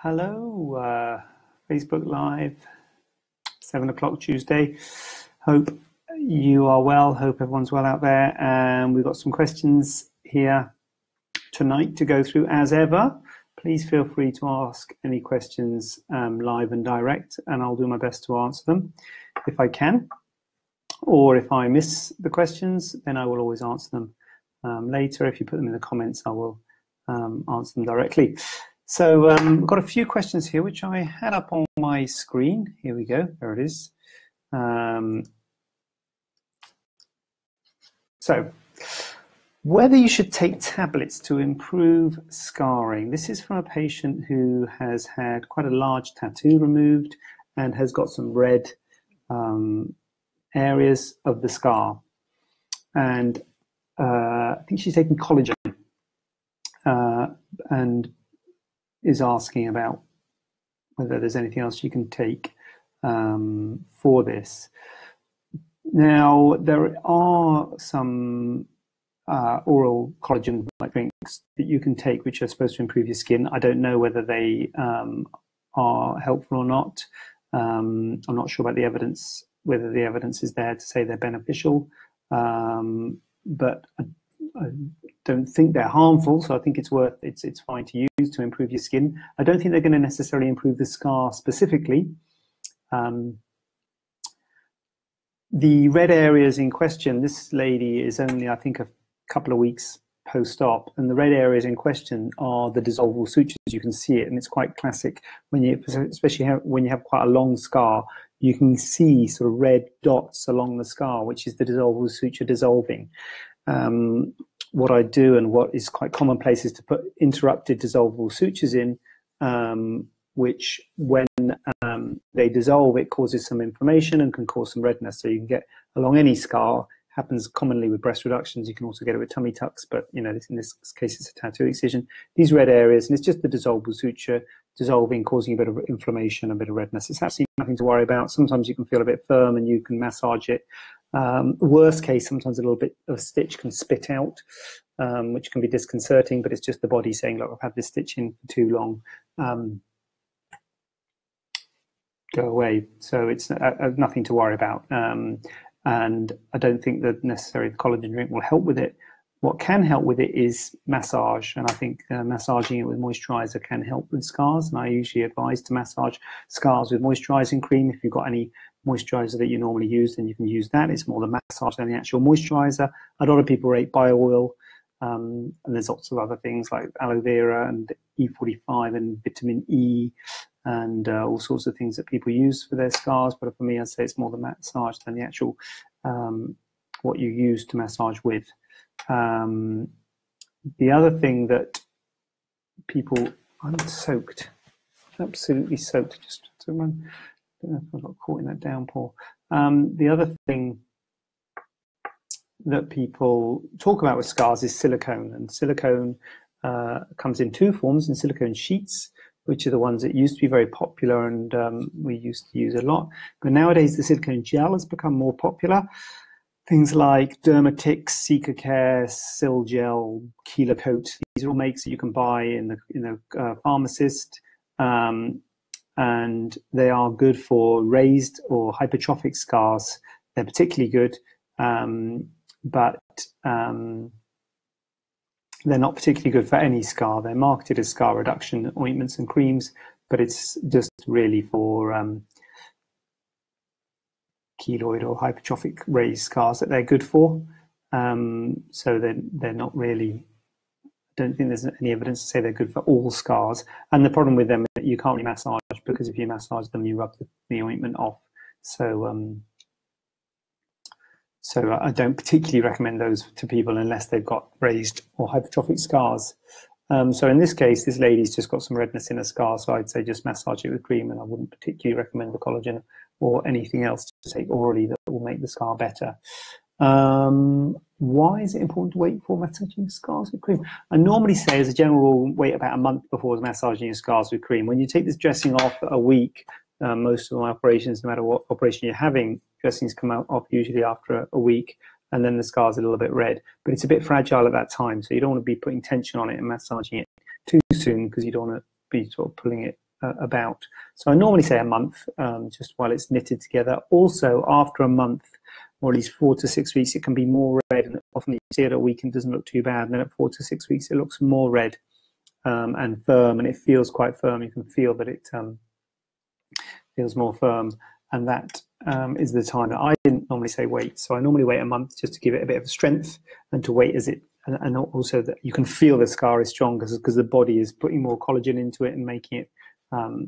Hello, Facebook Live, 7 o'clock Tuesday. Hope you are well. Hope everyone's well out there. And we've got some questions here tonight to go through as ever. Please feel free to ask any questions live and direct, and I'll do my best to answer them if I can. Or if I miss the questions, then I will always answer them later. If you put them in the comments, I will answer them directly. So I've got a few questions here, which I had up on my screen. Here we go. There it is. So whether you should take tablets to improve scarring. This is from a patient who has had quite a large tattoo removed and has got some red areas of the scar. And I think she's taking collagen and is asking about whether there's anything else you can take for this. Now, there are some oral collagen-like drinks that you can take which are supposed to improve your skin. I don't know whether they are helpful or not. I'm not sure about the evidence, whether the evidence is there to say they're beneficial, but I don't think they're harmful, so I think it's fine to use to improve your skin. I don't think they're going to necessarily improve the scar specifically. The red areas in question, this lady is only, I think, a couple of weeks post-op, and the red areas in question are the dissolvable sutures. You can see it, and it's quite classic when you, especially when you have quite a long scar. You can see sort of red dots along the scar, which is the dissolvable suture dissolving. What I do, and what is quite commonplace, is to put interrupted dissolvable sutures in, which when they dissolve, it causes some inflammation and can cause some redness. So you can get along any scar. Happens commonly with breast reductions. You can also get it with tummy tucks, but in this case, it's a tattoo excision. These red areas, and it's just the dissolvable suture dissolving, causing a bit of inflammation, a bit of redness. It's absolutely nothing to worry about. Sometimes you can feel a bit firm, and you can massage it. Worst case, sometimes a little bit of a stitch can spit out, which can be disconcerting, but it's just the body saying, look, I've had this stitch in for too long. Go away. So it's nothing to worry about. And I don't think that necessarily the collagen drink will help with it. What can help with it is massage, and I think massaging it with moisturizer can help with scars, and I usually advise to massage scars with moisturizing cream. If you've got any moisturizer that you normally use, then you can use that. It's more the massage than the actual moisturizer. A lot of people rate bio oil, and there's lots of other things like aloe vera and E45 and vitamin E, and all sorts of things that people use for their scars. But for me, I'd say it's more the massage than the actual what you use to massage with. The other thing that people, I'm soaked, absolutely soaked, just to run, I don't know if I got caught in that downpour. The other thing that people talk about with scars is silicone, and silicone comes in two forms: in silicone sheets, which are the ones that used to be very popular and we used to use a lot. But nowadays the silicone gel has become more popular. Things like Dermatix, Cica-Care, Sil-Gel, Kelacote, these are all makes that you can buy in the pharmacist, and they are good for raised or hypertrophic scars. They're particularly good, but they're not particularly good for any scar. They're marketed as scar reduction ointments and creams, but it's just really for keloid or hypertrophic raised scars that they're good for. So they're not really, I don't think there's any evidence to say they're good for all scars. And the problem with them is that you can't really massage, because if you massage them, you rub the ointment off. So so I don't particularly recommend those to people unless they've got raised or hypertrophic scars. So in this case, this lady's just got some redness in her scar, so I'd say just massage it with cream, and I wouldn't particularly recommend the collagen or anything else to take orally that will make the scar better. Why is it important to wait for massaging scars with cream? I normally say, as a general rule, wait about a month before massaging your scars with cream. When you take this dressing off a week, most of my operations, no matter what operation you're having, dressings come out off usually after a week, and then the scar's a little bit red. But it's a bit fragile at that time, so you don't want to be putting tension on it and massaging it too soon, because you don't want to be sort of pulling it about. So I normally say a month, just while it's knitted together. Also, after a month, or at least 4 to 6 weeks, it can be more red, and often you see it at a week and it doesn't look too bad, and then at 4 to 6 weeks it looks more red and firm, and it feels quite firm. You can feel that it feels more firm, and that is the time that I didn't normally say wait. So I normally wait a month just to give it a bit of strength, and to wait as it, and also that you can feel the scar is stronger because the body is putting more collagen into it and making it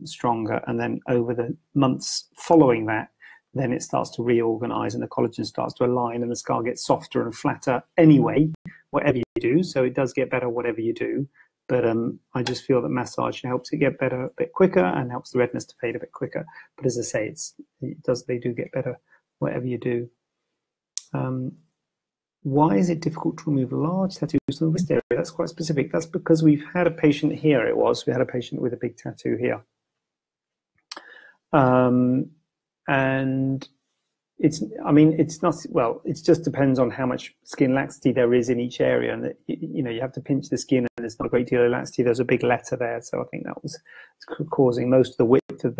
stronger. And then over the months following that, then it starts to reorganize and the collagen starts to align and the scar gets softer and flatter anyway, whatever you do. So it does get better whatever you do. But I just feel that massage helps it get better a bit quicker and helps the redness to fade a bit quicker. But as I say, they do get better whatever you do. Why is it difficult to remove large tattoos from the wrist area? That's quite specific. That's because we've had a patient here. We had a patient with a big tattoo here. And it's not, well, it just depends on how much skin laxity there is in each area, and that, you have to pinch the skin, and there's not a great deal of laxity. There's a big letter there, so I think that was causing most of the width of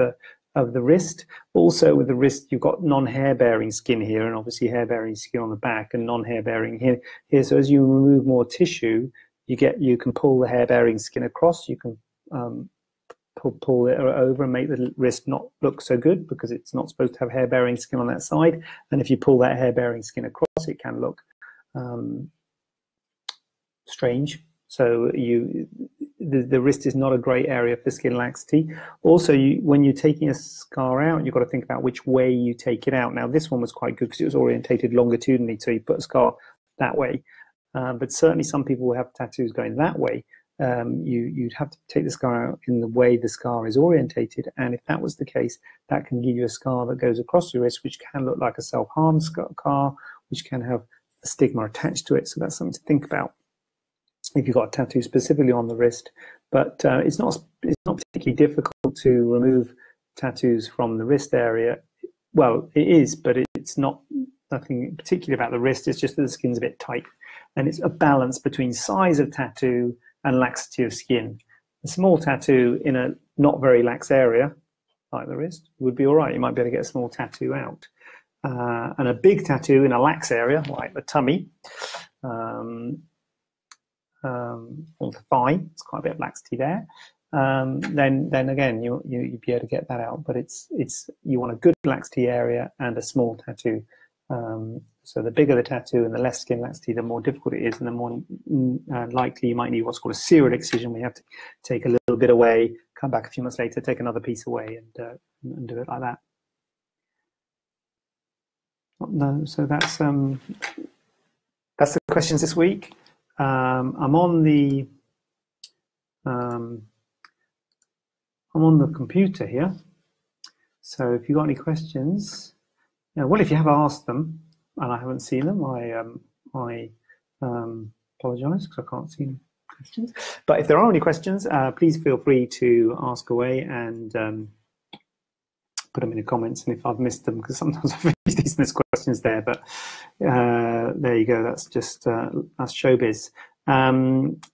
the wrist. Also, with the wrist, you've got non-hair-bearing skin here, and obviously hair-bearing skin on the back, and non-hair-bearing here. So as you remove more tissue, you can pull the hair-bearing skin across. You can pull it over and make the wrist not look so good, because it's not supposed to have hair-bearing skin on that side. And if you pull that hair-bearing skin across, it can look strange. So the wrist is not a great area for skin laxity. Also, when you're taking a scar out, you've got to think about which way you take it out. Now, this one was quite good because it was orientated longitudinally, so you put a scar that way. But certainly some people will have tattoos going that way. You'd have to take the scar out in the way the scar is orientated, and if that was the case, that can give you a scar that goes across your wrist, which can look like a self-harm scar, which can have a stigma attached to it. So that's something to think about if you've got a tattoo specifically on the wrist. But it's not particularly difficult to remove tattoos from the wrist area. Well, it is, but it's nothing particularly about the wrist. It's just that the skin's a bit tight, and it's a balance between size of tattoo and laxity of skin. A small tattoo in a not very lax area, like the wrist, would be all right. You might be able to get a small tattoo out. And a big tattoo in a lax area, like the tummy, or the thigh, it's quite a bit of laxity there. Then again, you'd be able to get that out. But you want a good laxity area and a small tattoo. So the bigger the tattoo and the less skin laxity, the more difficult it is, and the more likely you might need what's called a serial excision. We have to take a little bit away, come back a few months later, take another piece away, and do it like that. No, so that's the questions this week. I'm on the computer here. So if you've got any questions, well, if you have asked them and I haven't seen them, I apologise because I can't see any questions. But if there are any questions, please feel free to ask away and put them in the comments. And if I've missed them, because sometimes I've missed these questions there, but there you go. That's just that's showbiz.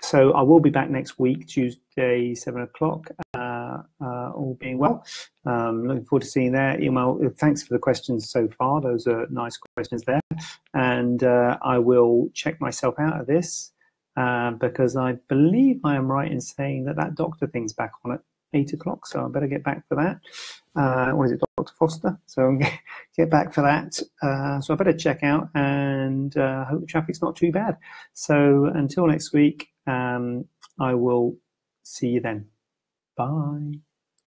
So I will be back next week, Tuesday, 7 o'clock. All being well. Looking forward to seeing that email. Thanks for the questions so far. Those are nice questions there. And I will check myself out of this because I believe I am right in saying that doctor thing's back on at 8 o'clock. So I better get back for that. What is it, Dr. Foster? So get back for that. So I better check out and hope the traffic's not too bad. So until next week, I will see you then. Bye.